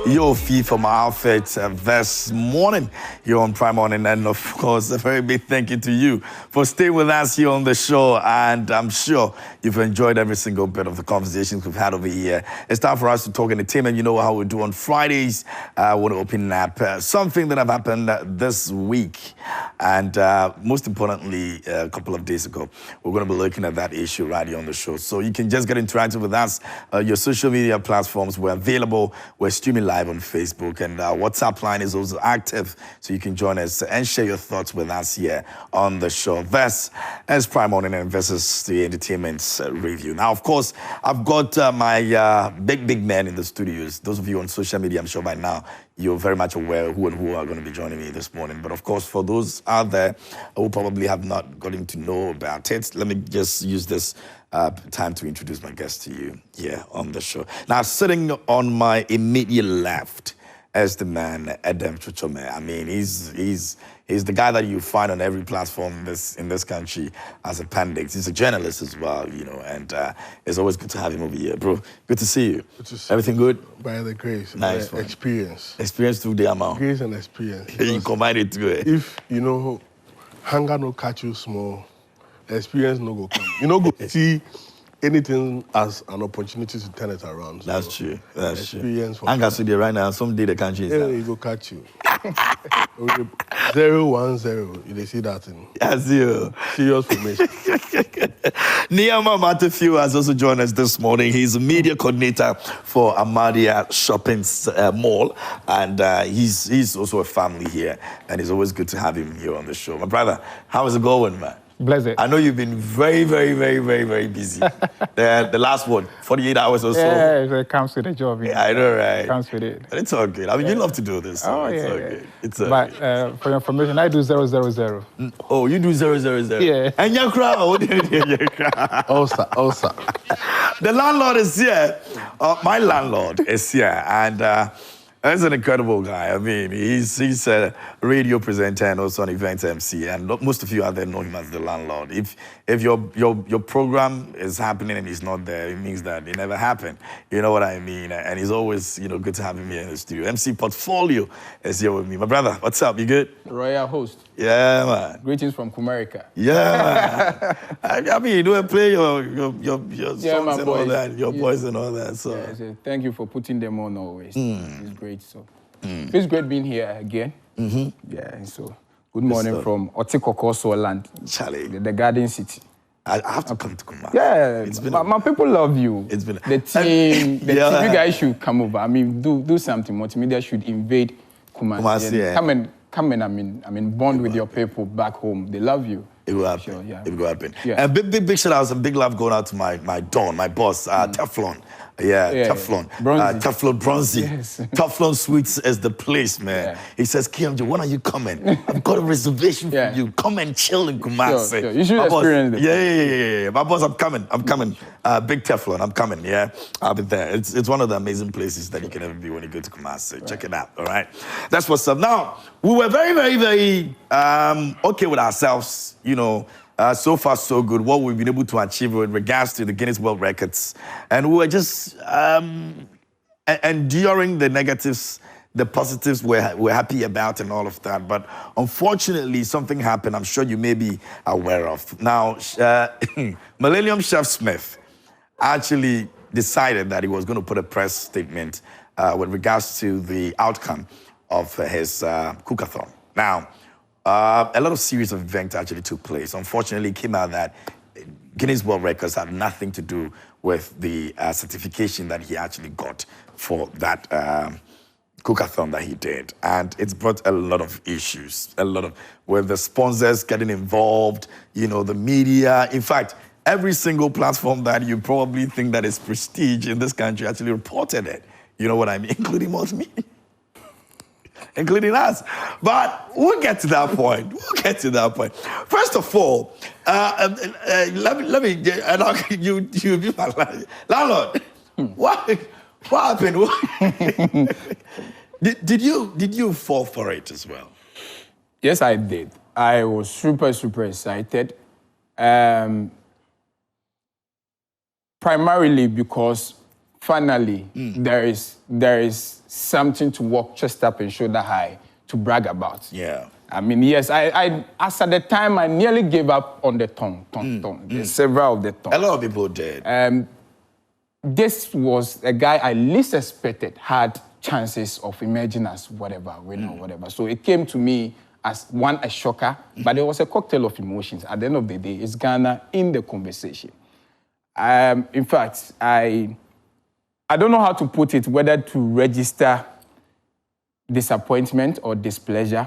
Your fee for my outfit this morning here on Prime Morning, and of course a very big thank you to you for staying with us here on the show, and I'm sure you've enjoyed every single bit of the conversations we've had over here. It's time for us to talk entertainment. You know how we do on Fridays. I want to open up something that have happened this week, and most importantly, a couple of days ago. We're going to be looking at that issue right here on the show, so you can just get interactive with us. Your social media platforms, we're available. We're streaming live on Facebook, and our WhatsApp line is also active, so you can join us and share your thoughts with us here on the show. This is Prime Morning, and this is the entertainment review. Now, of course, I've got my big man in the studios. Those of you on social media, I'm sure by now, you're very much aware who and who are going to be joining me this morning. But of course, for those out there who probably have not gotten to know about it, let me just use this time to introduce my guest to you here on the show. Now, sitting on my immediate left is the man, Edem. I mean, he's the guy that you find on every platform in this country as a pundit. He's a journalist as well, you know, and it's always good to have him over here, bro. Good to see you. Good to see Everything good? By the grace. Nice. Experience. Experience through the amount. Grace and experience. You combine it together. If, you know, hunger no catch you small, experience no go come. You know, go see anything as an opportunity to turn it around. So That's true. That's true. Anger so there right now. Someday the country is he go catch you. 010, you see that thing. Yes, you. Serious formation. Niyama Matthew has also joined us this morning. He's a media coordinator for Amadia Shopping Mall, and he's also a family here, and it's always good to have him here on the show. My brother, how is it going, man? Blessed. I know you've been very busy. The last one, 48 hours or so. Yeah, it comes with the job. Yeah, I know, right? It comes with it. But it's all good. I mean, you love to do this. So it's all good. It's all but good. For your information, I do 000. Oh, you do 000? Yeah. And your crowd? What do you do? Also. The landlord is here. My landlord is here, and he's an incredible guy. I mean, he's a radio presenter and also an event MC, and most of you out there know him as the landlord. If your program is happening and he's not there, it means that it never happened. You know what I mean? And he's always, you know, good to have him here in the studio. MC Portfolio is here with me. My brother, what's up? You good? Royal host. Yeah, man. Greetings from Kumerica. Yeah, man. I mean, you don't play your songs and all that, your boys and all that. So yeah, thank you for putting them on always. It's great. So it's great being here again. Yeah, and so good morning from Otikokoso land, Charlie, the Garden City. I have to come to Kumasi. Yeah, my people love you. It's been the team. You guys should come over. I mean, do something. Multimedia should invade Kumasi. Yeah. Come and I mean, bond with your people back home. They love you. It will happen. Sure, yeah. It will happen. Yeah. And big shout outs and big love going out to my Don, my boss, Teflon. Yeah, Teflon. Bronzy. Teflon Bronzy. Yes. Teflon Sweets is the place, man. Yeah. He says, KMJ, when are you coming? I've got a reservation for you. Come and chill in Kumasi. Sure. You should experience it. Yeah. My boss, I'm coming. Big Teflon, I'm coming, yeah? I'll be there. It's one of the amazing places that you can ever be when you go to Kumasi. Check it out, all right? That's what's up. Now, we were very okay with ourselves, you know. So far, so good. What we've been able to achieve with regards to the Guinness World Records. And we were just enduring the negatives, the positives we're happy about and all of that. But unfortunately, something happened I'm sure you may be aware of. Now, Millennium Chef Smith actually decided that he was going to put a press statement with regards to the outcome of his cookathon. Now, a lot of series of events actually took place. Unfortunately, it came out that Guinness World Records had nothing to do with the certification that he actually got for that cookathon that he did. And it's brought a lot of issues, with the sponsors getting involved, you know, the media. In fact, every single platform that you probably think that is prestige in this country actually reported it. You know what I mean? Including me. Including us. But we'll get to that point. First of all, let me you be my landlord. What happened? Did you fall for it as well? Yes, I did. I was super excited. Primarily because finally, there is something to walk chest up and shoulder high to brag about. Yeah. I mean, yes, I as at the time, I nearly gave up on the tongue. There's several of the tongue. A lot of people did. This was a guy I least expected had chances of emerging as whatever, winner or whatever. So it came to me as a shocker, but it was a cocktail of emotions. At the end of the day, it's Ghana in the conversation. In fact, I don't know how to put it, whether to register disappointment or displeasure,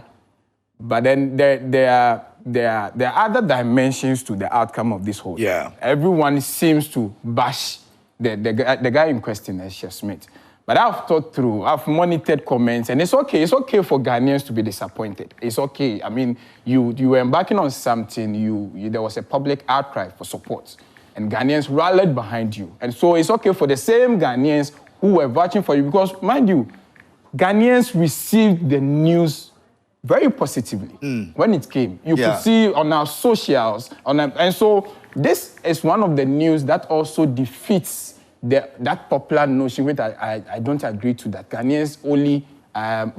but then there are other dimensions to the outcome of this whole thing. Yeah. Everyone seems to bash the guy in question, Chef Smith. But I've thought through, I've monitored comments, and it's okay. It's okay for Ghanaians to be disappointed. It's okay. I mean, you were embarking on something, there was a public outcry for support, and Ghanaians rallied behind you. And so it's okay for the same Ghanaians who were vouching for you, because, mind you, Ghanaians received the news very positively when it came. You could see on our socials, and so this is one of the news that also defeats that popular notion, which I don't agree to, that Ghanaians only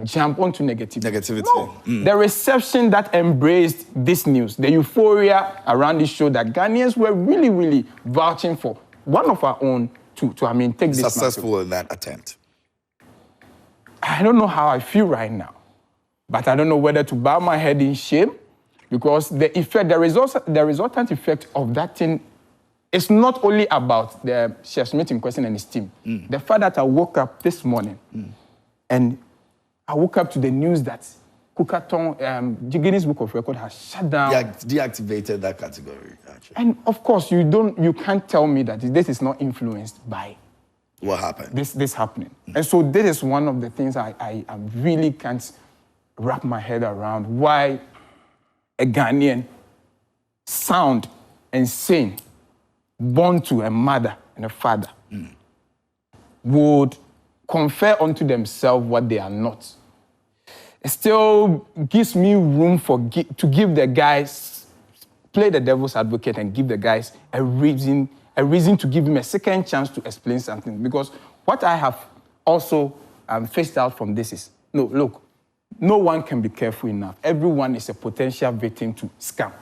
jump onto negativity. No. The reception that embraced this news, the euphoria around this show, that Ghanaians were really, really vouching for one of our own to take this successful in that attempt. I don't know how I feel right now, but I don't know whether to bow my head in shame, because the resultant effect of that thing is not only about the Chef Smith in question and his team. The fact that I woke up this morning and I woke up to the news that Kukaton, Guinness Book of Record has shut down. Deactivated that category, actually. And of course, you can't tell me that this is not influenced by what happened. This happening. And so this is one of the things I really can't wrap my head around, why a Ghanaian, sound and sane, born to a mother and a father, would confer unto themselves what they are not. It still gives me room to give the guys, play the devil's advocate and give the guys a reason to give him a second chance to explain something. Because what I have also faced out from this is, no one can be careful enough. Everyone is a potential victim to scam.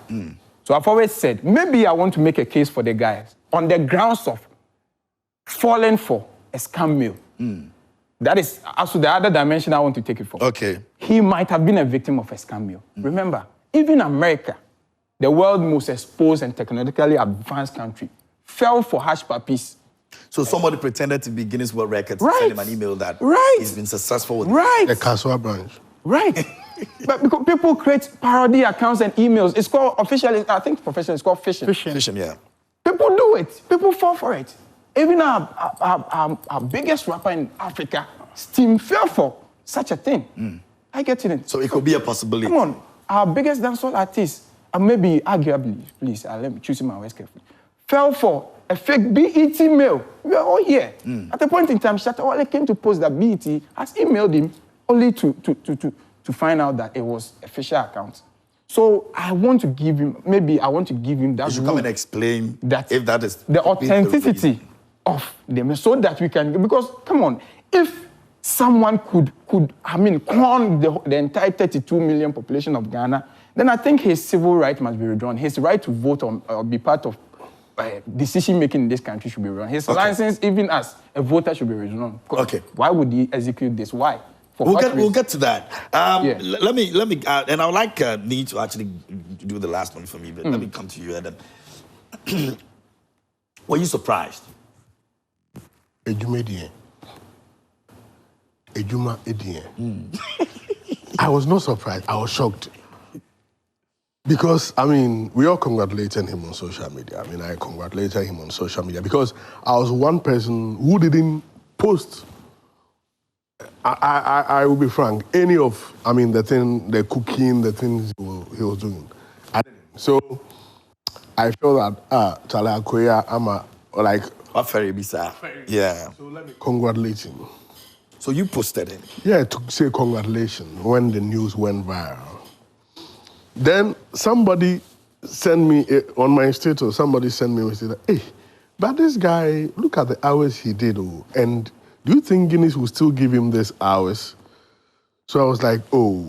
So I've always said, maybe I want to make a case for the guys on the grounds of falling for a scam mail. That is also the other dimension I want to take it for. Okay. He might have been a victim of a scam mail. Remember, even America, the world's most exposed and technologically advanced country, fell for hash puppies. So somebody pretended to be Guinness World Records, Right. send him an email that he's been successful with Right. The Kaswa branch. Right. But because people create parody accounts and emails, it's called officially, I think professionally, it's called phishing. Phishing, yeah. People do it. People fall for it. Even our biggest rapper in Africa, Steam, fell for such a thing. I get it. So it could be a possibility. Come on, our biggest dancehall artist, maybe arguably, please, let me choose my words carefully, fell for a fake BET mail. We are all here. At the point in time, Shatta Wale came to post that BET has emailed him only to find out that it was a official account. So I want to give him that. You should come and explain that if that is the authenticity of them, so that we can, because come on, if someone could con the entire 32 million population of Ghana, then I think his civil right must be withdrawn. His right to vote or be part of decision-making in this country should be withdrawn. His license, even as a voter, should be withdrawn. Okay. Why would he execute this? Why? We'll get to that. Let me, and I would like Nii to actually do the last one for me, but let me come to you, Edem. Were you surprised? Ejuma Edien. I was not surprised. I was shocked. Because, we all congratulated him on social media. I congratulated him on social media because I was one person who didn't post. I will be frank, any of, the cooking, the things he was doing. So I felt that, Chala Akoya, yeah. So let me congratulate him. So you posted it? Yeah, to say congratulations when the news went viral. Then somebody sent me, on my status, somebody sent me a message, hey, But this guy, look at the hours he did, and do you think Guinness will still give him these hours? So I was like, oh,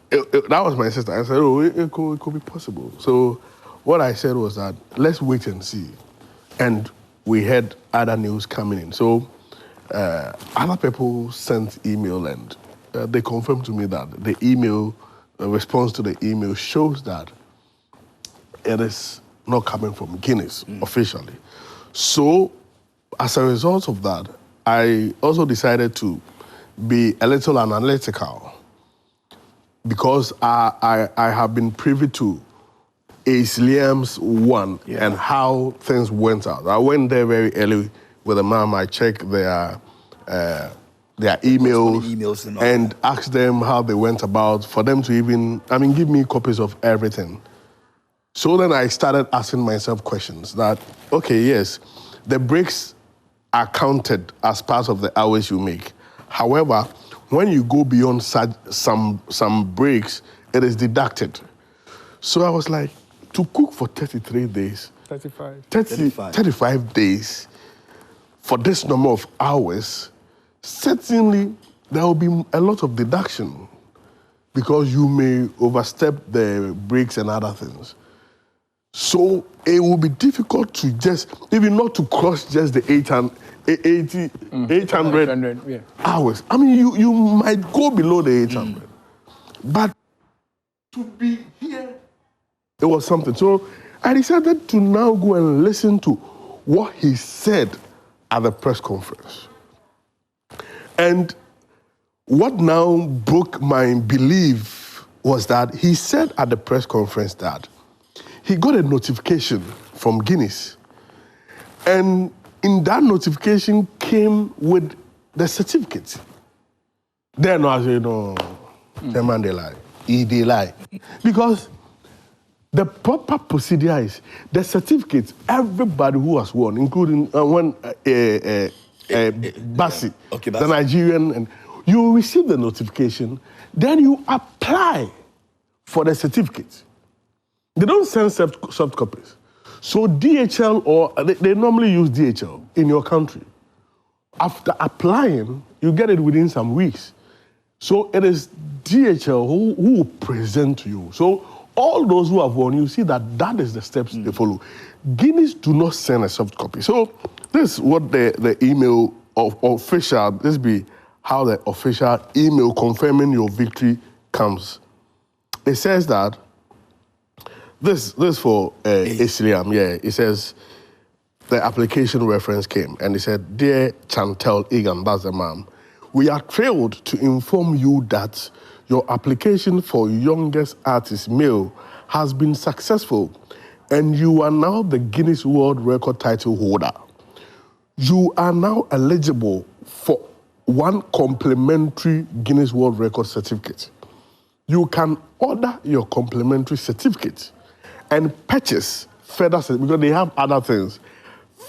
that was my sister. I said, oh, it could be possible. So what I said was that let's wait and see. And we had other news coming in. So other people sent email and they confirmed to me that the email, the response to the email shows that it is not coming from Guinness officially. So as a result of that, I also decided to be a little analytical because I have been privy to Ace Liam's one and how things went out. I went there very early with the mom. I checked their emails and asked them how they went about for them to even, give me copies of everything. So then I started asking myself questions that, okay, yes, the breaks are counted as part of the hours you make. However, when you go beyond some breaks, it is deducted. So I was like, to cook for 33 days, 35 days, for this number of hours, certainly there will be a lot of deduction because you may overstep the breaks and other things. So it will be difficult to just, even not to cross just the 800 hours. You might go below the 800. But to be here, it was something. So I decided to now go and listen to what he said at the press conference. And what now broke my belief was that he said at the press conference that he got a notification from Guinness. And in that notification came with the certificate. Then I said, no, the man, they lie. They lie. Because the proper procedure is the certificate, everybody who has won, including Bassi, the Nigerian, and you receive the notification, then you apply for the certificate. They don't send soft copies. So DHL, or they normally use DHL in your country. After applying, you get it within some weeks. So it is DHL who will present to you. So all those who have won, you see that is the steps they follow. Guinness do not send a soft copy. So this is what the email of official, this be how the official email confirming your victory comes. It says that this for Islam, it says the application reference came and it said, Dear Chantel Egan, that's the mom, we are thrilled to inform you that your application for youngest artist male has been successful and you are now the Guinness World Record title holder. You are now eligible for one complimentary Guinness World Record certificate. You can order your complimentary certificate and purchase further certificates, because they have other things,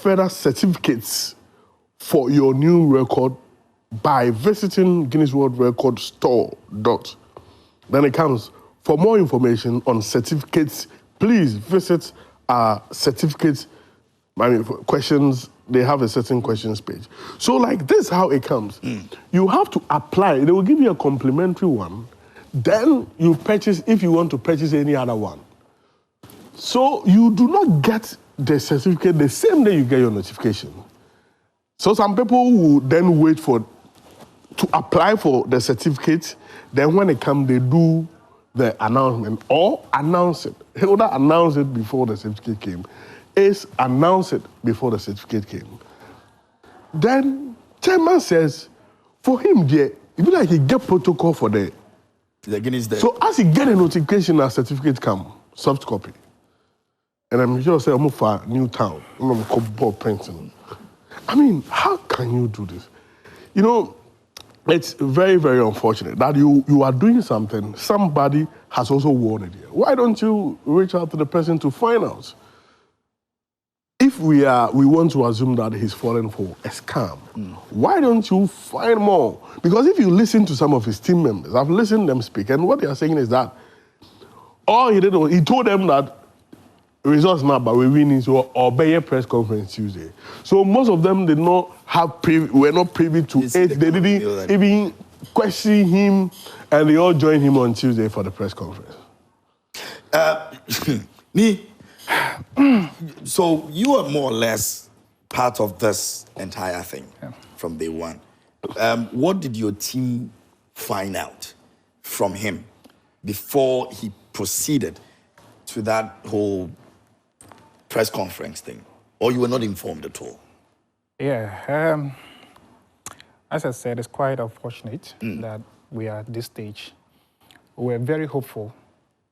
further certificates for your new record by visiting Guinness World Record store. Then it comes, for more information on certificates, please visit our certificates, questions, they have a certain questions page. So like this is how it comes. You have to apply, they will give you a complimentary one, then you purchase if you want to purchase any other one. So you do not get the certificate the same day you get your notification. So some people will then wait to apply for the certificate, then when it comes, they do the announcement or announce it. Either announce it before the certificate came, is announce it before the certificate came. Then chairman says, for him, it be like he get protocol for the Guinness Day. So as he get a notification, a certificate come, soft copy. And I'm sure say I'm for Newtown, I'm ball printing. How can you do this? It's very, very unfortunate that you are doing something, somebody has also won it here. Why don't you reach out to the person to find out? If we want to assume that he's fallen for a scam, why don't you find more? Because if you listen to some of his team members, I've listened to them speak, and what they are saying is that all he did was he told them that results now, but we're winning, so or Bayer press conference Tuesday. So most of them did not have were not privy to it. They didn't even question him, and they all joined him on Tuesday for the press conference. So you are more or less part of this entire thing from day one. What did your team find out from him before he proceeded to that whole press conference thing? Or you were not informed at all? Yeah. As I said, it's quite unfortunate that we are at this stage. We were very hopeful,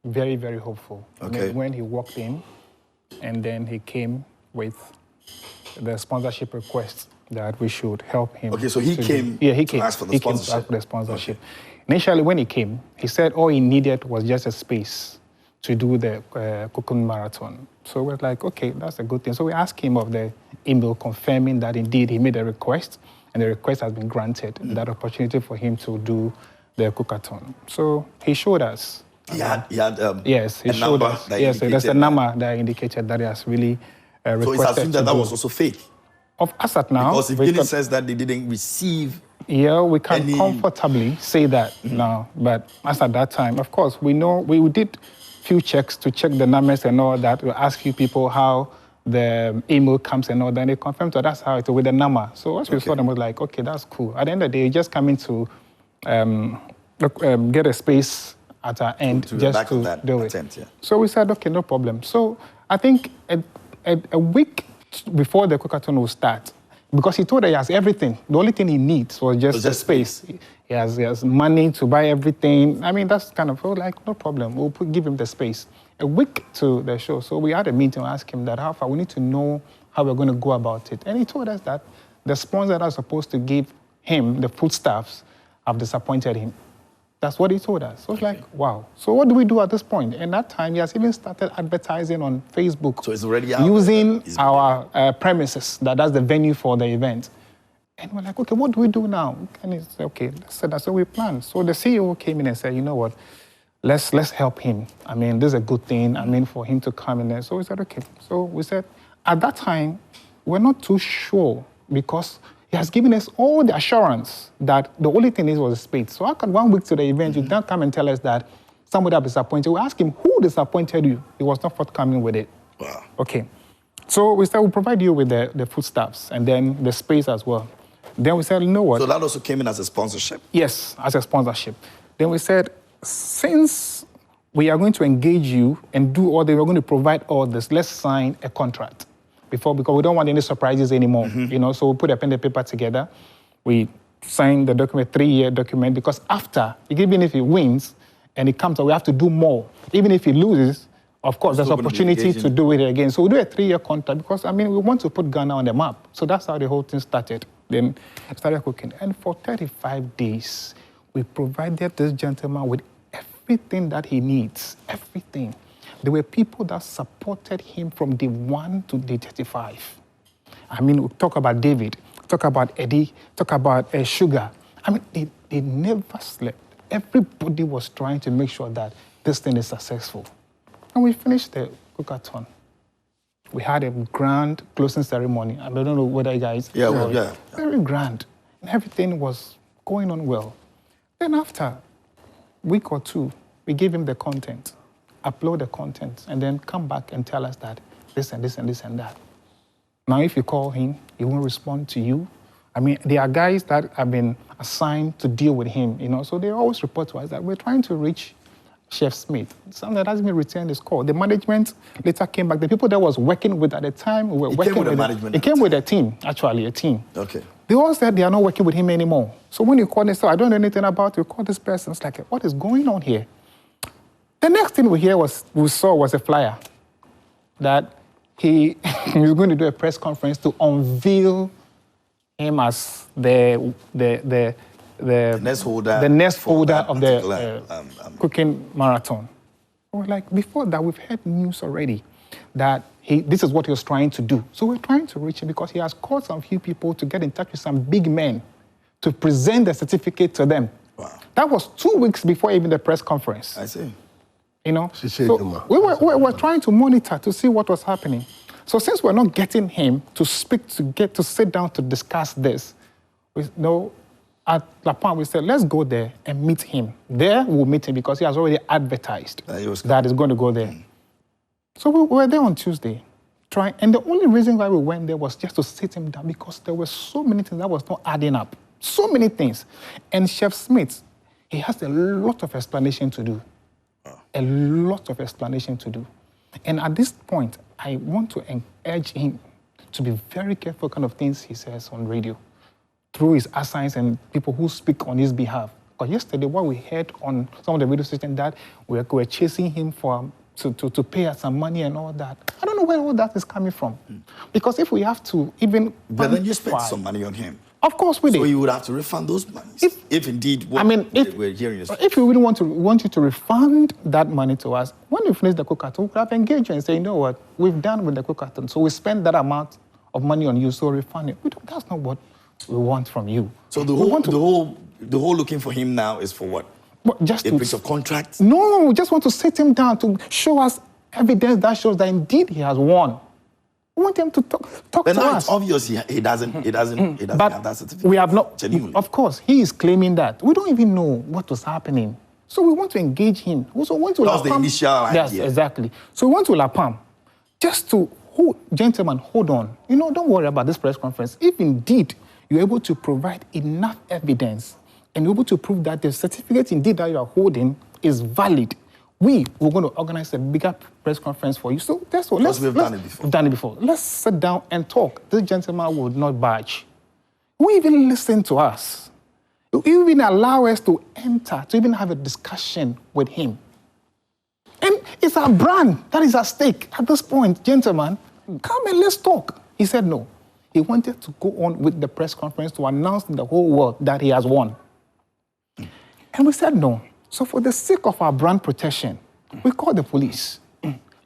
very, very hopeful. Okay. When he walked in, and then he came with the sponsorship request that we should help him. Okay, so he came to ask for the sponsorship. He came to ask for the sponsorship. Okay. Initially, when he came, he said all he needed was just a space to do the Cocoon Marathon. So we're like, okay, that's a good thing. So we asked him of the email confirming that indeed he made a request, and the request has been granted, that opportunity for him to do the Cookathon. So he showed us. Yes, he showed us. Yes, there's a number that indicated that he has really requested. So it's assumed that was also fake? Of us at now. Because if Guinness says that they didn't receive... Yeah, we can comfortably say that now. But as at that time, of course, we know we did few checks to check the numbers and all that. We asked few people how the email comes and all that, and they confirmed that that's how it is with the number. So once we saw them, we was like, okay, that's cool. At the end of the day, just coming to get a space at our end just to do it. Attempt, yeah. So we said, okay, no problem. So I think a week before the Cookathon will start, because he told us he has everything. The only thing he needs was just a space. He has money to buy everything. I mean, that's kind of like, no problem. We'll give him the space. A week to the show. So we had a meeting and asked him that how far we need to know how we're going to go about it. And he told us that the sponsors that are supposed to give him the foodstuffs have disappointed him. That's what he told us. So it's like, wow. So what do we do at this point? And that time, he has even started advertising on Facebook. So it's already out. Using our premises, that's the venue for the event. And we're like, okay, what do we do now? And he said, okay, that's what we plan. So the CEO came in and said, you know what, let's help him. I mean, this is a good thing. I mean, for him to come in there. So we said, okay. So we said, at that time, we're not too sure because he has given us all the assurance that the only thing is was a space. So how can 1 week to the event, you don't come and tell us that somebody has disappointed? We asked him, who disappointed you? He was not forthcoming with it. Wow. Okay. So we said, we'll provide you with the foodstuffs and then the space as well. Then we said, you know what? So that also came in as a sponsorship? Yes, as a sponsorship. Then we said, since we are going to engage you and do all we're going to provide all this, let's sign a contract. Because we don't want any surprises anymore, you know. So we put a pen and paper together. We signed the document, 3-year document, because after, even if he wins and he comes, we have to do more. Even if he loses, of course, there's opportunity to do it again. So we do a 3-year contract because, I mean, we want to put Ghana on the map. So that's how the whole thing started. Then it started cooking. And for 35 days, we provided this gentleman with everything that he needs, everything. There were people that supported him from day 1 to day 35. I mean, we talk about David, talk about Eddie, talk about Sugar. I mean, they never slept. Everybody was trying to make sure that this thing is successful. And we finished the Cookathon. We had a grand closing ceremony. I don't know whether you guys... Yeah. Very grand. And everything was going on well. Then after a week or two, we gave him the content. Upload the content, and then come back and tell us that this and this and this and that. Now, if you call him, he won't respond to you. I mean, there are guys that have been assigned to deal with him, you know, so they always report to us that we're trying to reach Chef Smith. Someone that hasn't been returned his call. The management later came back. The people that was working with at the time were working with the management. It came with a team, actually, a team. Okay. They all said they are not working with him anymore. So when you call them, so I don't know anything about you, call this person. It's like, what is going on here? The next thing we saw was a flyer that he was going to do a press conference to unveil him as the next holder of the cooking marathon. We're like, before that, we've heard news already that this is what he was trying to do. So we're trying to reach him because he has called some few people to get in touch with some big men to present the certificate to them. Wow. That was 2 weeks before even the press conference. I see. You know, so we were trying to monitor to see what was happening. So since we're not getting him to speak, to sit down to discuss this, at La Palma we said, let's go there and meet him. There we'll meet him because he has already advertised that he's going to go there. So we were there on Tuesday, and the only reason why we went there was just to sit him down because there were so many things that was not adding up. So many things. And Chef Smith, he has a lot of explanation to do. A lot of explanation to do. And at this point, I want to urge him to be very careful kind of things he says on radio through his assigns and people who speak on his behalf. Because yesterday, what we heard on some of the radio stations that we were chasing him to pay us some money and all that. I don't know where all that is coming from. Because if we have to even... But then you spent some money on him. Of course we did. So you would have to refund those monies. If indeed what we're hearing is... If we really want you to refund that money to us, when we finish the cookathon, we could have engaged you and say, you know what, we've done with the cookathon, so we spend that amount of money on you, so refund it. That's not what we want from you. So the whole looking for him now is for what? Just a breach of contract? No, we just want to sit him down to show us evidence that shows that indeed he has won. We want him to talk to us. It's obvious he doesn't have that certificate. We have not. Genuinely. Of course, he is claiming that. We don't even know what was happening. So we want to engage him. We also want to That was the initial idea. Yes, exactly. So we want to La Palma. Just to, gentlemen, hold on. Don't worry about this press conference. If indeed you're able to provide enough evidence and you're able to prove that the certificate indeed that you are holding is valid, we're going to organize a bigger press conference for you. So that's what. We've done it before. We've done it before. Let's sit down and talk. This gentleman would not budge. We even listen to us. You even allow us to enter, to even have a discussion with him. And it's our brand that is at stake at this point. Gentlemen, come and let's talk. He said no. He wanted to go on with the press conference to announce to the whole world that he has won. And we said no. So for the sake of our brand protection, we called the police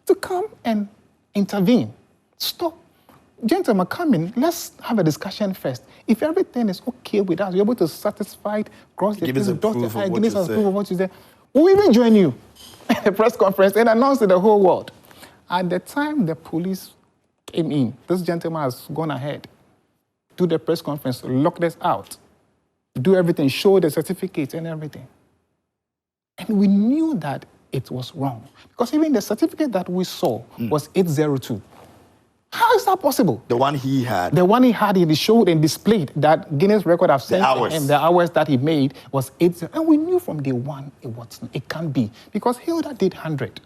to come and intervene. Stop. Gentlemen, come in. Let's have a discussion first. If everything is okay with us, you're able to satisfy, cross the Give us proof of what you say. We'll even join you at the press conference and announce to the whole world. At the time the police came in, this gentleman has gone ahead, do the press conference, lock us out, do everything, show the certificate and everything. And we knew that it was wrong. Because even the certificate that we saw was 802. How is that possible? The one he had. The one he had, he showed and displayed that Guinness record have sent to him, the hours that he made was 80. And we knew from day one it can't be. Because Hilda did 100.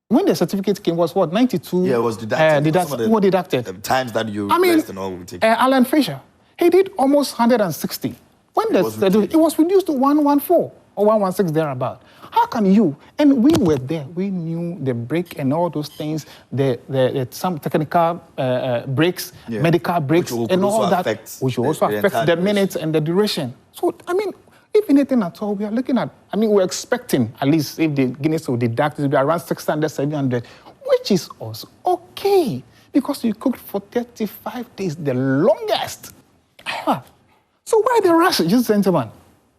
When the certificate came, was what, 92? Yeah, it was deducted. Deducted. Times that you rest and all will take. Alan Fisher, he did almost 160. When it was reduced to 114 or 116 thereabout. How can you? And we were there. We knew the break and all those things, some technical breaks, medical breaks, and all that, which will also affect the minutes and the duration. So, if anything at all, we are looking at, we're expecting, at least if the Guinness will deduct, it will be around 600, 700, which is also okay, because you cooked for 35 days, the longest ever. So why the rush, gentlemen?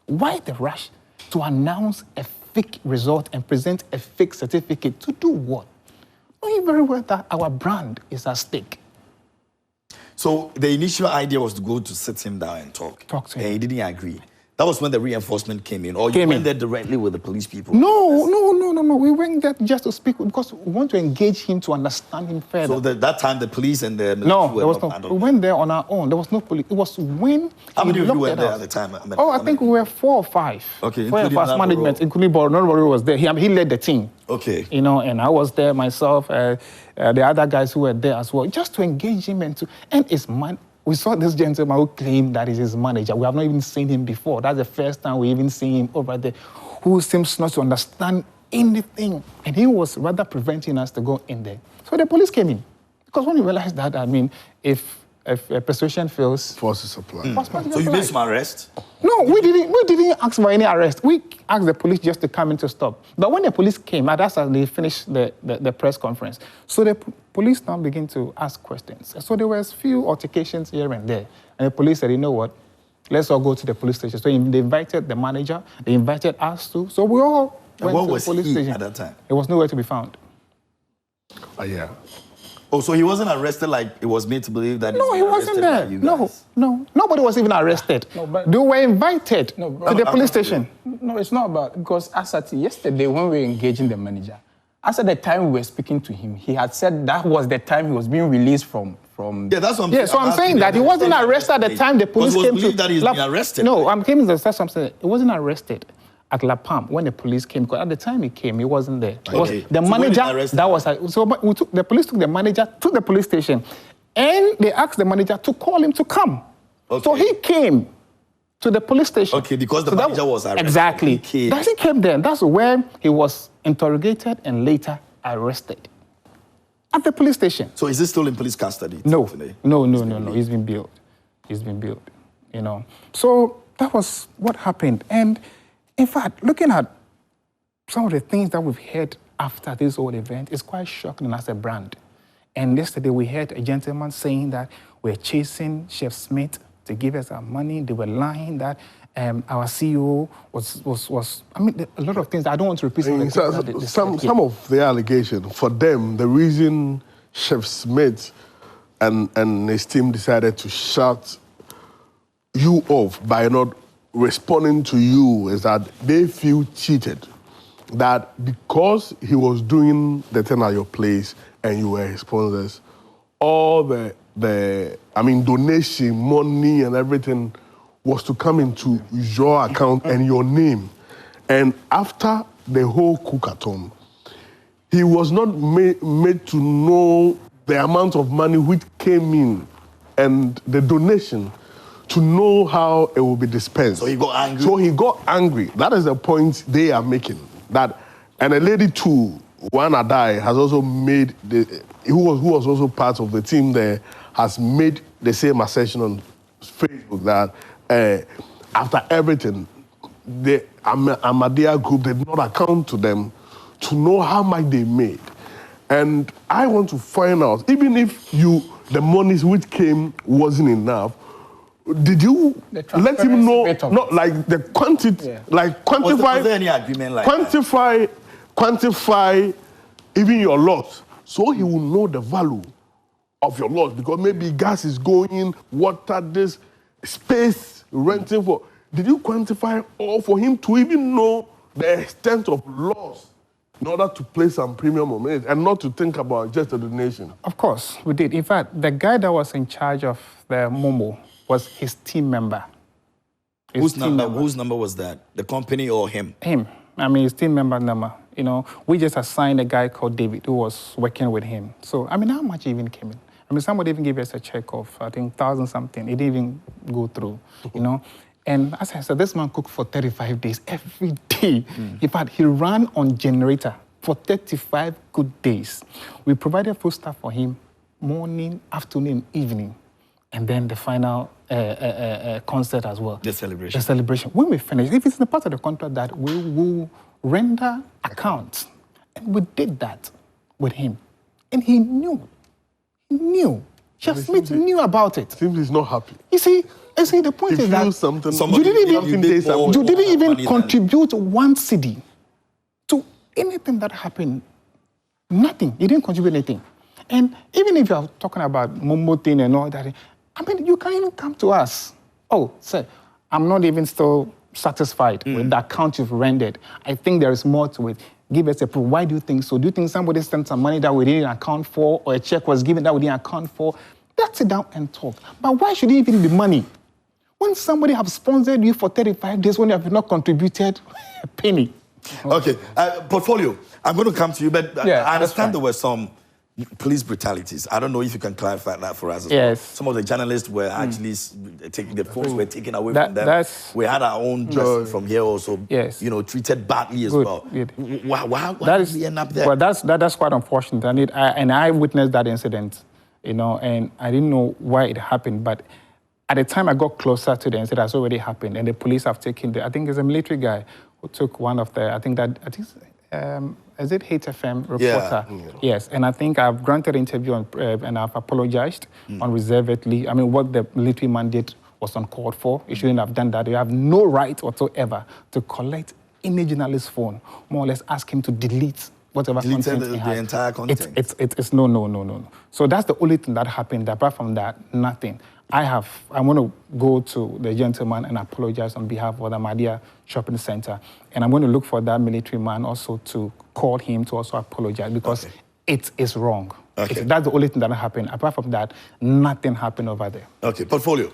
Why the rush to announce a fake result and present a fake certificate? To do what? Knowing very well that our brand is at stake. So the initial idea was to go to sit him down and talk. Talk to him. And he didn't agree. That was when the reinforcement came in, or you went there directly with the police people? No. We went there just to speak because we want to engage him to understand him further. So that time the police and the military there was no. We went there on our own. There was no police. It was when. How many of you were there at the time? I think we were 4 or 5. Okay, 4 of us management, including Boro. Nobody was there. He led the team. Okay. And I was there myself. The other guys who were there as well, just to engage him and his man. We saw this gentleman who claimed that he's his manager. We have not even seen him before. That's the first time we even seen him over there, who seems not to understand anything. And he was rather preventing us to go in there. So the police came in. Because when you realize that, if a persuasion fails... Forces apply. So you made some arrest? No, we didn't ask for any arrest. We asked the police just to come in to stop. But when the police came, that's as they finished the press conference. So the police now began to ask questions. So there was a few altercations here and there. And the police said, you know what, let's all go to the police station. So they invited the manager, they invited us too. So we all And what was he at that time? He was nowhere to be found. Yeah. Oh, so he wasn't arrested like it was made to believe that no, he wasn't there. No, nobody was even arrested. They were invited to the police station. No, it's not about, because as at yesterday when we were engaging the manager, as at the time we were speaking to him, he had said that was the time he was being released from. Yeah, that's what I'm saying. Yeah, so I'm saying that he wasn't arrested at the time the police came to. That he's been arrested. No, I'm coming to say something. He wasn't arrested at La Palm when the police came, because at the time he came, he wasn't there. Okay. The manager, that was, so the police took the manager to the police station and they asked the manager to call him to come. Okay. So he came to the police station. Okay, because the manager was arrested. Exactly. He came there. That's where he was interrogated and later arrested. At the police station. So is he still in police custody? No. He's been bailed. He's been bailed, you know. So that was what happened. And in fact, looking at some of the things that we've heard after this whole event is quite shocking as a brand. And yesterday we heard a gentleman saying that we're chasing Chef Smith to give us our money. They were lying that our CEO was I mean, a lot of things. I don't want to repeat some of the allegations. For them, the reason Chef Smith and his team decided to shut you off by not responding to you is that they feel cheated. That because he was doing the thing at your place and you were his sponsors, all the donation, money and everything was to come into your account and your name. And after the whole cookathon, he was not made to know the amount of money which came in and the donation to know how it will be dispensed. So he got angry? That is the point they are making. That, and a lady too, Juan Adai, has also made, who was also part of the team there, has made the same assertion on Facebook that after everything, the Ahmadiyya group did not account to them to know how much they made. And I want to find out, even if the monies which came wasn't enough, did you let him know, not like the quantity, like quantify, was there any agreement like quantify even your loss, so he will know the value of your loss, because maybe gas is going, water, this, space, renting for. Did you quantify all for him to even know the extent of loss in order to place some premium on it and not to think about just a donation? Of course, we did. In fact, the guy that was in charge of the Momo was his team member. Whose number was that? The company or him? Him. I mean, his team member number. You know, we just assigned a guy called David who was working with him. So, I mean, how much even came in? I mean, somebody even gave us a check of, I think, 1,000 something. It didn't even go through, you know. And as I said, this man cooked for 35 days, every day. In fact, he ran on generator for 35 good days. We provided food stuff for him morning, afternoon, evening. And then the final concert as well. The celebration. The celebration. When we finish, if it's a part of the contract that we will render accounts, and we did that with him. And he knew. He knew. Chef Smith knew about it. Seems he's not happy. You see, the point is that you didn't even contribute one cedi to anything that happened. Nothing. You didn't contribute anything. And even if you're talking about Momo thing and all that, I mean, you can't even come to us. Oh, sir, I'm not even still satisfied with the account you've rendered. I think there is more to it. Give us a proof. Why do you think so? Do you think somebody sent some money that we didn't account for, or a check was given that we didn't account for? Let's sit down and talk. But why should it even be money? When somebody have sponsored you for 35 days when you have not contributed a penny. Okay, portfolio. I'm going to come to you, but I understand there were some police brutalities. I don't know if you can clarify that for us as well. Some of the journalists were actually taking, the phones were taken away from them. We had our own dressing from here also, you know, treated badly as well. Why did we end up there? Well, that's quite unfortunate. And I witnessed that incident, you know, and I didn't know why it happened, but at the time I got closer to the incident, it's already happened, and the police have taken I think it's a military guy who took one of the, is it Hate FM reporter? Yes, and I think I've granted interview and I've apologized unreservedly. I mean, what the military mandate was uncalled for. You shouldn't have done that. You have no right whatsoever to collect any journalist's phone, more or less ask him to delete whatever content he had. The entire content. It's no. So that's the only thing that happened. Apart from that, nothing. I want to go to the gentleman and apologize on behalf of the Ahmadiyya Shopping Center. And I'm going to look for that military man also to call him to also apologize because it is wrong. Okay. That's the only thing that happened. Apart from that, nothing happened over there. Okay, portfolio.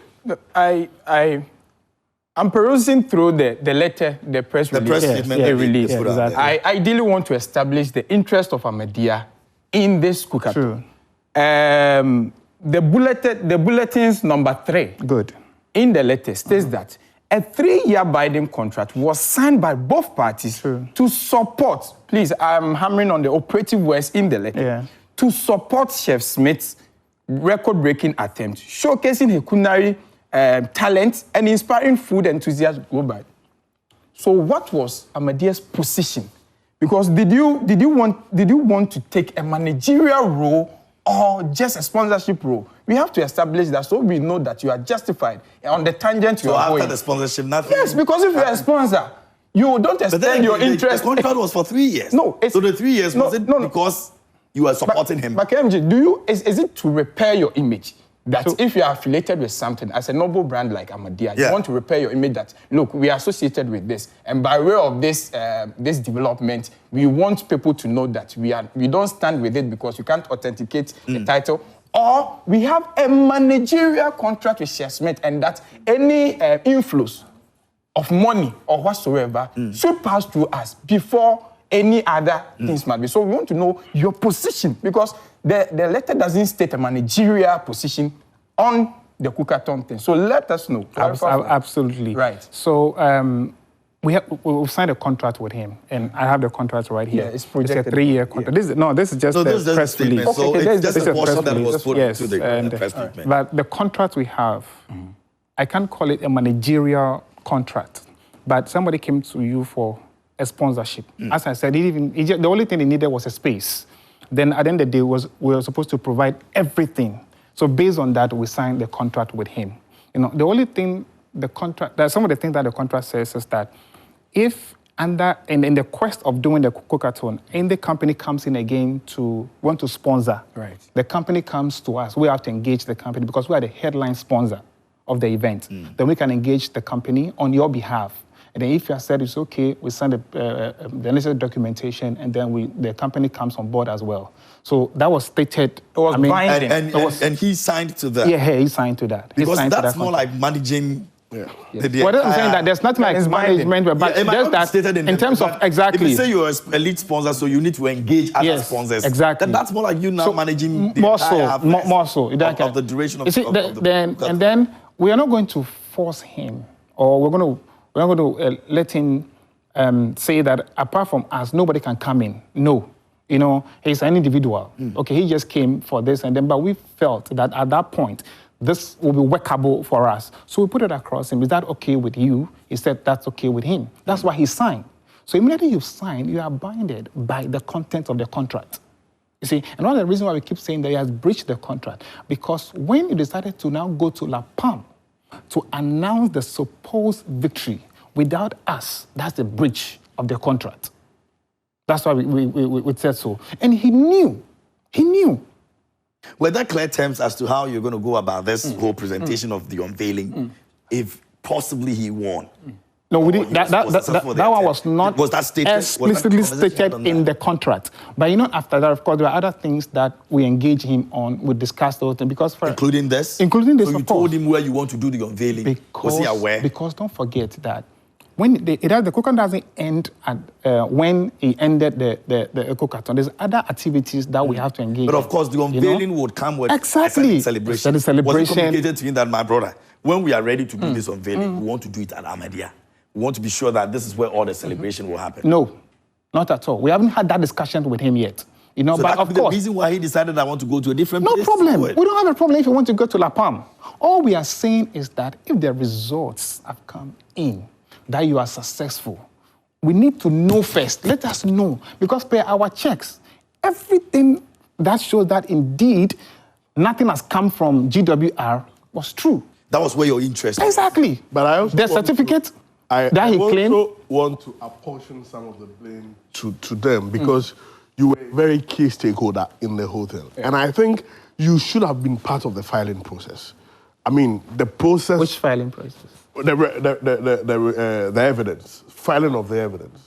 I'm perusing through the letter, the press release. Statement release. they put out there. I ideally want to establish the interest of Ahmadiyya in this cookathon. The bulletin's number 3. Good. In the letter states that a 3-year binding contract was signed by both parties to support, please, I'm hammering on the operative words in the letter, to support Chef Smith's record-breaking attempt, showcasing her culinary talent and inspiring food enthusiasts globally. So what was Ahmadiyya's position? Because did you want to take a managerial role or just a sponsorship role? We have to establish that so we know that you are justified on the tangent you are going. So after the sponsorship, nothing? Yes, because if you are a sponsor, you don't extend your interest. The contract was for 3 years. No. So the 3 years, was it because you are supporting him? But KMJ, is it to repair your image? That if you are affiliated with something, as a noble brand like Ahmadiyya, you want to repair your image that, look, we are associated with this. And by way of this development, we want people to know that we don't stand with it because you can't authenticate the title. Or we have a managerial contract with Chef Smith and that any inflows of money or whatsoever should pass through us before any other things might be. So we want to know your position because the letter doesn't state a managerial position on the cookathon thing. So let us know. Absolutely. Right. So we've signed a contract with him, and I have the contract right here. Yeah, it's projected. It's a 3-year contract. This is just the press release. So it's just a portion that was put into the press statement. But the contract we have, I can't call it a managerial contract, but somebody came to you for a sponsorship. As I said, the only thing he needed was a space. Then at the end of the day, we were supposed to provide everything. So based on that, we signed the contract with him. The only thing some of the things that the contract says is that if in the quest of doing the cookathon, and the company comes in again to want to sponsor, the company comes to us. We have to engage the company because we are the headline sponsor of the event. Then we can engage the company on your behalf. And then if you have said it's okay, we send the necessary documentation, and then the company comes on board as well. So that was stated. It was binding. And he signed to that. Yeah, he signed to that. Because that's more like managing. Well, I'm saying that there's nothing like management, but just that in terms of exactly. If you say you're a lead sponsor, so you need to engage other sponsors. Exactly. Then that's more like you now managing the more entire so of the duration of the and then we are not going to force him, or we're not going to let him say that apart from us, nobody can come in. No. He's an individual. Okay, he just came for this, and then, but we felt that at that point, this will be workable for us. So we put it across him. Is that okay with you? He said that's okay with him. That's why he signed. So immediately you sign, you are binded by the content of the contract. You see, and one of the reasons why we keep saying that he has breached the contract, because when you decided to now go to La Palm to announce the supposed victory without us, that's the breach of the contract. That's why we said so. And he knew. Were there clear terms as to how you're going to go about this whole presentation of the unveiling if possibly he won? No, we did, that one was not explicitly stated in the contract. But after that, of course, there are other things that we engage him on. We discussed those things because including this. So you told him where you want to do the unveiling. Was he aware? Because don't forget that when the cookathon doesn't end at when he ended the cookathon, there's other activities that we have to engage. But of course, the unveiling would come with a celebration. Was it communicated to him that, my brother, when we are ready to do this unveiling, we want to do it at Ahmadiyya? We want to be sure that this is where all the celebration will happen. No, not at all. We haven't had that discussion with him yet. So but of course, the reason why he decided I want to go to a different place. No problem. We don't have a problem if you want to go to La Palm. All we are saying is that if the results have come in, that you are successful, we need to know first. Let us know. Because per our checks, everything that shows that indeed nothing has come from GWR was true. That was where your interest was. Exactly. But I also the certificate. I claimed? also want to apportion some of the blame to them because you were a very key stakeholder in the whole thing. And I think you should have been part of the filing process. I mean, the process... Which filing process? The evidence. Filing of the evidence.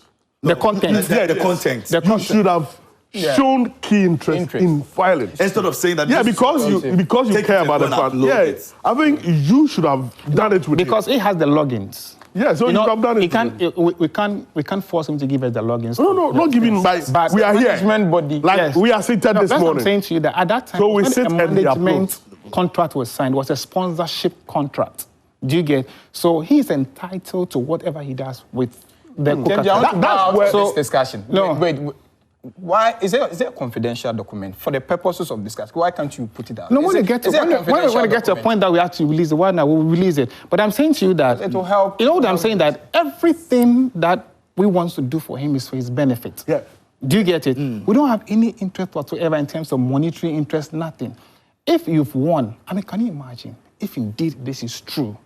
The content. The content. You should have shown key interest in filing. Instead of saying that... because you care about the fact. Yeah, I think you should have done it with Because he has the logins. Yeah, so you have done it. We can't force him to give us the logins. No, not giving but we are here. Management body. Like we are seated this that's morning. What I'm saying to you that at that time, so we when sit a and management contract was signed, was a sponsorship contract. Do you get? So he's entitled to whatever he does with the Coca-Cola. That's where this discussion. No. Wait. Why is there a confidential document for the purposes of discussion? Why can't you put it out? No, when we get to a point that we have to release the one, we'll release it. But I'm saying to you that it will help. You know what I'm saying? That everything that we want to do for him is for his benefit. Yeah. Do you get it? We don't have any interest whatsoever in terms of monetary interest, nothing. If you've won, I mean, can you imagine if indeed this is true,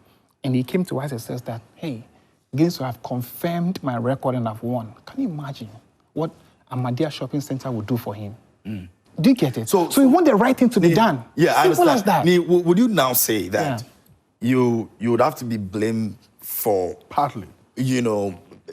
and he came to us and says that, hey, Guinness have confirmed my record and I've won. Can you imagine what Ahmadiyya Shopping Center would do for him? Do you get it? So we want the right thing to be done. Yeah, simple as that. Would you now say that you would have to be blamed for partly,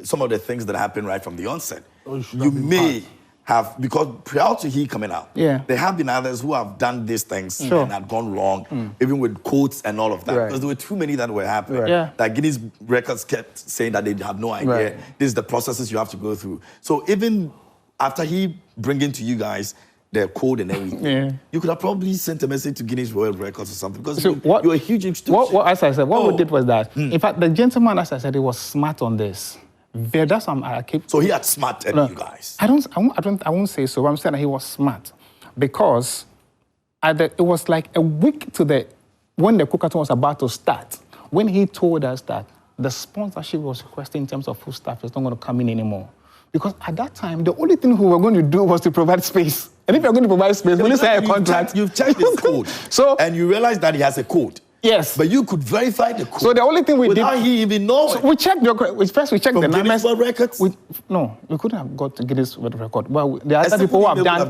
some of the things that happened right from the onset? You may have, because prior to he coming out, there have been others who have done these things and had gone wrong, even with quotes and all of that. Because there were too many that were happening. That Guinness records kept saying that they have no idea. This is the processes you have to go through. So even after he bringing to you guys the code and everything, you could have probably sent a message to Guinness World Records or something, because you're a huge institution. As I said, what we did was that, in fact, the gentleman, as I said, he was smart on this. So he had smarted you guys. I won't say so. But I'm saying that he was smart because it was like a week to when the cookathon was about to start, when he told us that the sponsorship was requested in terms of food staff is not going to come in anymore. Because at that time, the only thing we were going to do was to provide space. And if you're going to provide space, when you sign a contract... You've checked his code. And you realize that he has a code. Yes. But you could verify the code. So the only thing we did... Without he even knowing. So we checked first we checked from the numbers. Guinness World Records? No, we couldn't have got to Guinness World Record. Well, the other people who have done...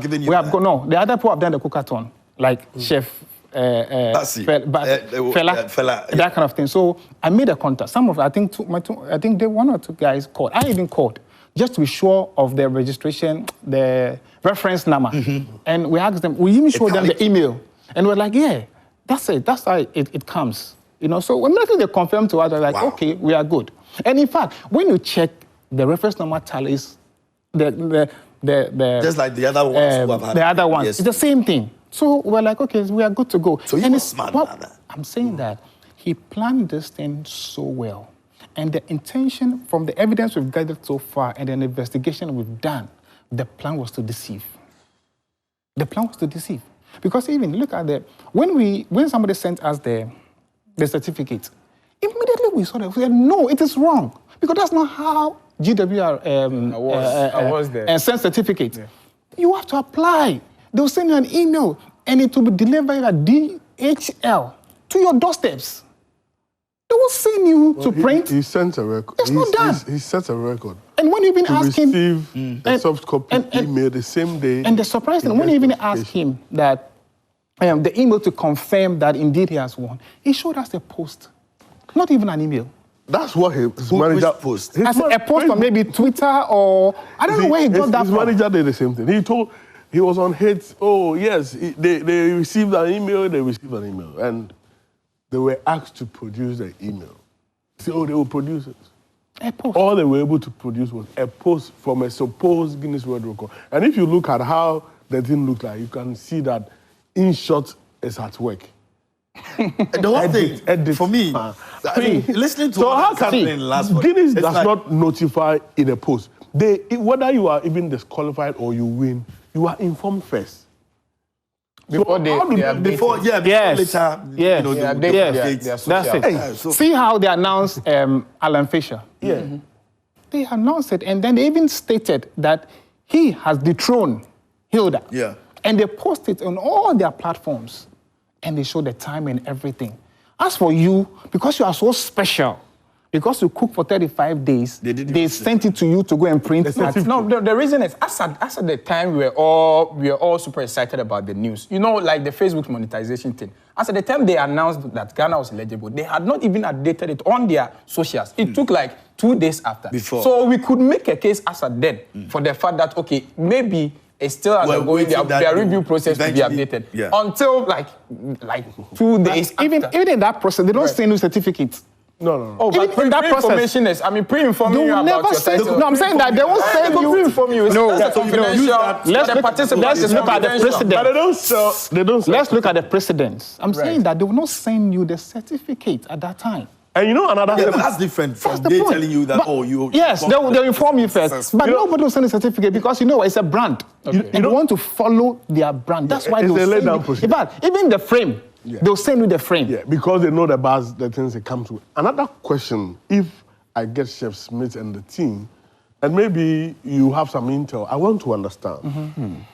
the other people have done the cookathon, like Chef... Fella, that kind of thing. So I made a contact. Some of I think one or two guys called. I even called just to be sure of their registration, the reference number, and we asked them. We even showed them the email, and we're like, yeah, that's it. That's how it comes. So immediately they confirmed to us. They're like, okay, we are good. And in fact, when you check the reference number tallies, the just like the other ones who have had the other ones, it's the same thing. So we're like, okay, we are good to go. So you were smart about that. I'm saying that he planned this thing so well. And the intention from the evidence we've gathered so far and the investigation we've done, the plan was to deceive. The plan was to deceive. Because even, look at when somebody sent us the certificate, immediately we saw that, we said, no, it is wrong. Because that's not how GWR sends certificate. Yeah. You have to apply. They'll send you an email, and it will be delivered at DHL to your doorsteps. They will send you to print. He sent a record. It's not done. He set a record. And when you even ask him... receive a soft copy email the same day... And the surprise thing, when you even ask him that the email to confirm that indeed he has won, he showed us a post, not even an email. That's what his manager... post? A post on maybe Twitter or... I don't know where he got that from. His manager did the same thing. He was on hits. Oh, yes, they received an email, and they were asked to produce the email. So they will produce it. A post. All they were able to produce was a post from a supposed Guinness World Record. And if you look at how the thing looked like, you can see that InShot is at work. The whole thing, for me, listening to what happened last week, Guinness does not notify in a post. Whether you are even disqualified or you win, you are informed first. Before later. That's it. Hey, see how they announced Alan Fisher. Yeah. They announced it, and then they even stated that he has dethroned Hilda. Yeah. And they posted it on all their platforms, and they show the time and everything. As for you, because you are so special, Because you cook for 35 days, they sent it to you to go and print it. No, the reason is, as at the time, we were all super excited about the news. You know, like the Facebook monetization thing. As at the time they announced that Ghana was eligible, they had not even updated it on their socials. It took like 2 days after. Before. So we could make a case as at then for the fact that, okay, maybe it's still undergoing their review process to be updated. Yeah. Until like 2 days after. Even in that process, they don't send you certificates. No. Oh, but Even in that pre-information is, I mean, pre-informing you about your title. No, I'm saying that they won't send you. Pre-inform you. No, That's confidential. Let's look at the precedent. But they don't sell. Let's look at the precedents. I'm saying that they will not send you the certificate at that time. And you know another thing. That's different from they telling you that, you... Yes, they'll inform you first. But nobody will send a certificate because, it's a brand. Okay. And you want to follow their brand. That's why they'll send you. In fact, even the frame, they'll send you the frame. Yeah, because they know the things they come to. Another question, if I get Chef Smith and the team, and maybe you have some intel, I want to understand.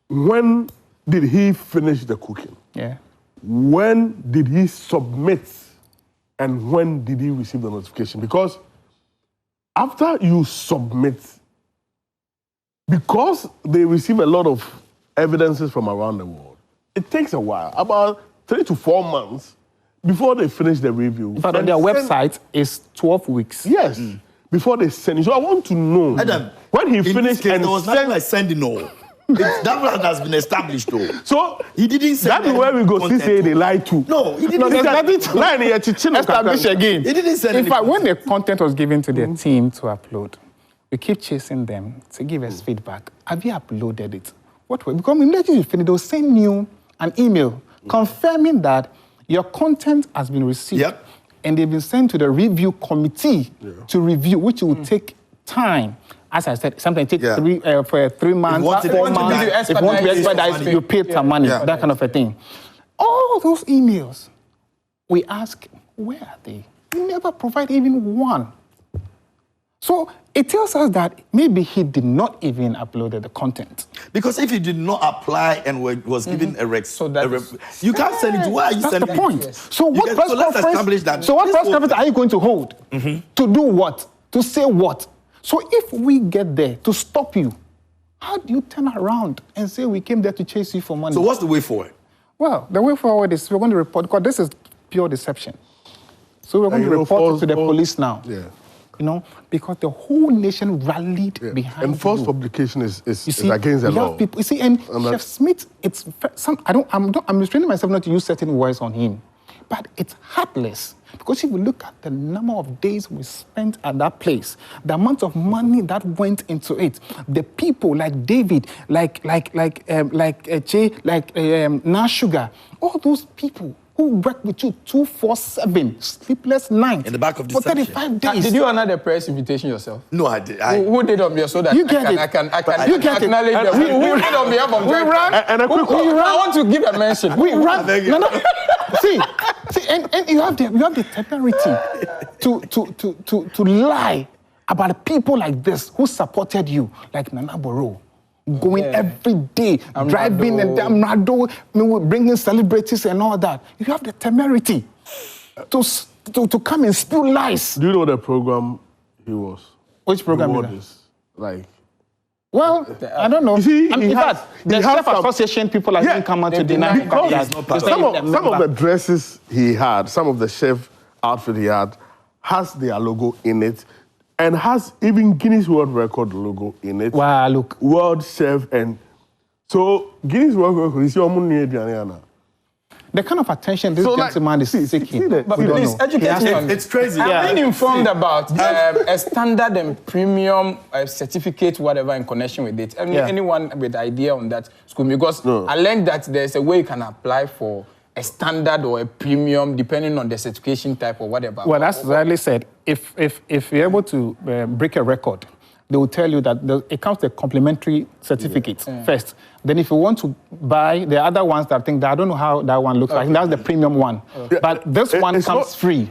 When did he finish the cooking? Yeah. When did he submit? And when did he receive the notification? Because after you submit, because they receive a lot of evidences from around the world, it takes a while, about 3 to 4 months before they finish the review. But on their website, it's 12 weeks. Yes, before they send it. So I want to know, Edem, when he finished and there was nothing like sending no. That one has been established though. So he didn't say that's where we go see say they lied to. No, he didn't. There's nothing to establish again. He didn't say In fact, when the content was given to their team to upload, we keep chasing them to give us feedback. Have you uploaded it? What way? Because immediately you finish, they'll send you an email confirming that your content has been received. Yep. And they've been sent to the review committee to review, which will take time. As I said, sometimes it takes 3 months, 4 months. If you want to expedite, you pay some money, that kind of a thing. All those emails, we ask, where are they? You never provide even one. So it tells us that maybe he did not even upload the content. Because if he did not apply and was given a rec, So you can't send it. Why are you sending it? That's the point. So what press conference? So what press conference are you going to hold? To do what? To say what? So if we get there to stop you, how do you turn around and say we came there to chase you for money? So what's the way forward? Well, the way forward is we're going to report, because this is pure deception. So we're going to report it to the police now. Yeah. Because the whole nation rallied behind and false you. publication is against the law. People, and Chef Smith, I'm restraining myself not to use certain words on him, but it's heartless. Because if you look at the number of days we spent at that place, the amount of money that went into it, the people like David, like Jay, Nash Sugar, all those people who work with you 2-4-7, sleepless nights. In the back of for deception. 35 days. Did you honor the press invitation yourself? No, I did. Who did on behalf so that You get I can You get it. acknowledge them? Who did on behalf of We ran, and a quick I want to give a mention. We ran. No. See, and you have the temerity to lie about people like this who supported you, like Nana Boro, going every day, driving and Amrado, bringing celebrities and all that. You have the temerity to come and spill lies. Do you know the program he was? Which program He is that? was like. Well, I don't know. You see, in fact, the Chef Association people have been come out to deny because that. some of the dresses he had, some of the chef outfit he had, has their logo in it, and has even Guinness World Record logo in it. Wow, look. World Chef, and so Guinness World Record is your money. The kind of attention this gentleman is seeking. But please, educate me on It's crazy. I've been informed about a standard and premium certificate, whatever, in connection with it. Anyone with idea on that school? Because I learned that there's a way you can apply for a standard or a premium, depending on the certification type or whatever. Well, that's rightly said. If you're able to break a record, they will tell you that it comes to a complimentary certificate first. Then if you want to buy the other ones that I think that I don't know how that one looks like, that's the premium one. But this one comes free.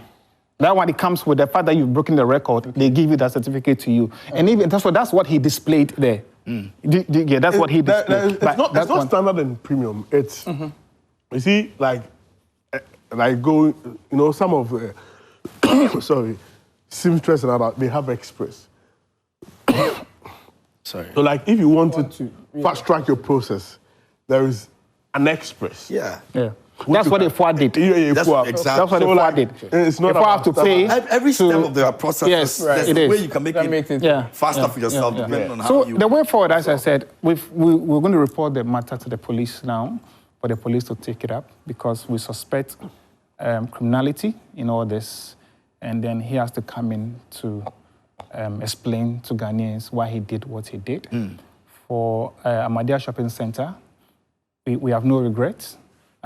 That one, it comes with the fact that you've broken the record, they give you that certificate to you. And even that's what he displayed there. Yeah, that's what he displayed. It's not standard and premium. It's, you see, like some of, seamstress and other, they have express. Sorry. So like if you wanted to fast track your process, there is an express. Yeah. Yeah. That's what the FOA did. That's FOA. exactly. That's what the So, FOA like, did. it's not If I have to about- pay Every step of the process, Yes, there's it a way is. you can make That makes it it faster for yourself, depending on how So you... the way forward, as I said, we're going to report the matter to the police now, for the police to take it up, because we suspect criminality in all this, and then he has to come in to explain to Ghanaians why he did what he did. For Ahmadiyya Shopping Center, we have no regrets.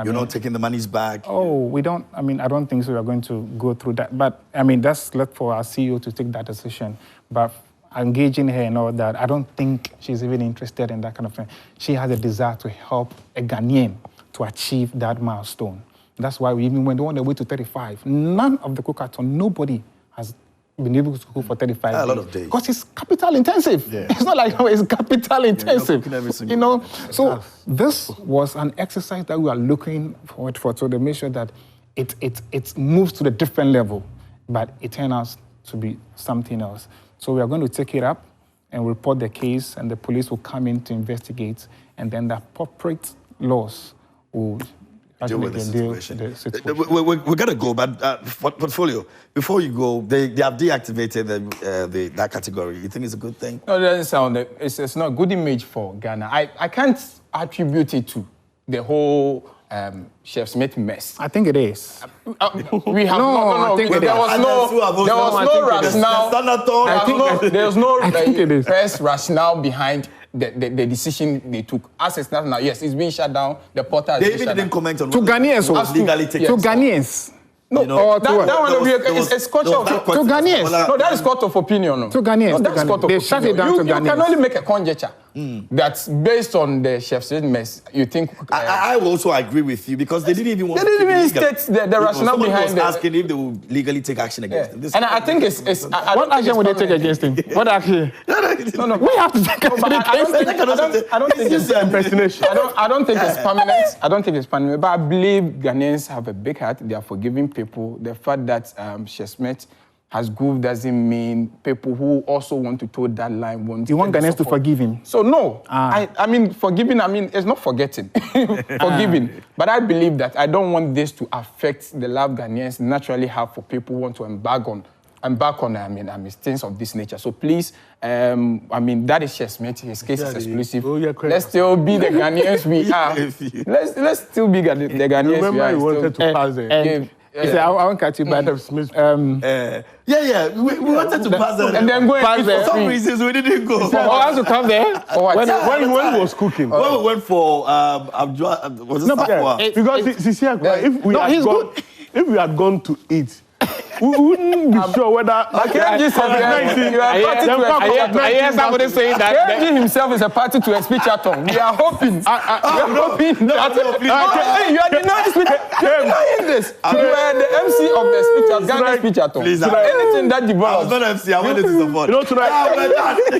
You're not taking the monies back. Oh, we don't. I mean, I don't think so. We are going to go through that. But I mean, that's left for our CEO to take that decision. But engaging her and all that, I don't think she's even interested in that kind of thing. She has a desire to help a Ghanaian to achieve that milestone. That's why we even went on the way to 35. None of the cook-a-thon, nobody has been able to cook for 35 days. A lot of days. Because it's capital intensive. Yeah. It's not like it's capital intensive. cooking every single You know, day. so this was an exercise that we are looking forward for to make sure that it moves to the different level, but it turned out to be something else. So we are going to take it up and report the case, and the police will come in to investigate, and then the appropriate laws will Deal with the deal situation. the situation. We're going to go, but portfolio, before you go, they have deactivated that category. You think it's a good thing? No, it doesn't sound. It's not a good image for Ghana. I can't attribute it to the whole Chef Smith mess. I think it is. We have No, I think it there is. was no rationale. There was no I think it is. first rationale behind the decision they took. As it's not now, yes, it's being shut down. The portal has They been even shut didn't down. comment on To Ghanaians, what legally to taken. Ghanaians. No, You know, that one it's culture of... To Ghanaians. No, that is court of opinion. No. To Ghanaians, No, to that's Ghanaians. court of They shut opinion. it down to You can Ghanaians. only make a conjecture that's based on the Chef Smith mess. You think... I will also agree with you because they didn't even want They didn't to even take it legal. state the rationale Someone behind was it. asking if they would legally take action against him. This- And I think it's I What don't think action would they it's take permanent. against him? What action? No. We have to take action But I don't against think, him. I don't think it's Impersonation. I don't think it's permanent. I don't think it's permanent. But I believe Ghanaians have a big heart. They are forgiving people. The fact that Chef Smith has goofed doesn't mean people who also want to toe that line won't. You want Ghanaians to forgive him? So no, I mean forgiving. I mean it's not forgetting, forgiving. But I believe that I don't want this to affect the love Ghanaians naturally have for people who want to embark on things of this nature. So please, I mean that is Chef Smith. His case is exclusive. Oh, yeah, correct. Let's still be the Ghanaians we are. Let's still be the Ghanaians we Remember are. you wanted to pass there. He said, I won't catch you, but Smith. we wanted to pass that. And then go Pass and there. For some reasons, we didn't go. I have to come there. For what? When he was cooking. When we went for, was it No, but- Sapua? it- Because if we had gone to eat, we wouldn't be sure whether. KMJ said you are party to a I hear somebody saying that. KMJ himself is a party to a speech atom. We are hoping. We are hoping that. Hey, you are denying speech. You are denying this. You are the MC of the speech atom. Ghana speech atom. Please, Anything that I was develops. not MC, I wanted to support. You know, tonight,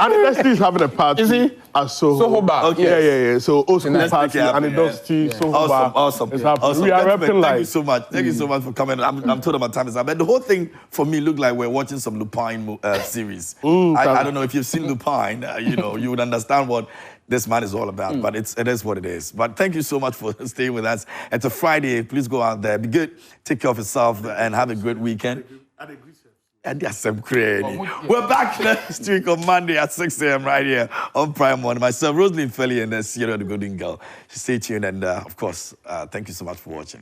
University is having a party. Is he? At Soho. Soho Bar. Okay. Yeah. So, old school Let's party, make it happen, and University, Soho Bar. Awesome. It's happening. Awesome. We are Gentlemen, repping Thank you live. so much. Thank you so much for coming. I'm told my time is up. But the whole thing for me looked like we're watching some Lupine series. I don't know if you've seen Lupine. You would understand what this man is all about. But it is what it is. But thank you so much for staying with us. It's a Friday. Please go out there. Be good. Take care of yourself and have a great weekend. And yes, I'm crazy. We're back next week on Monday at 6 a.m. right here on Prime One. Myself, Rosalie Felly, and Sierra the Golden Girl. Stay tuned, and of course, thank you so much for watching.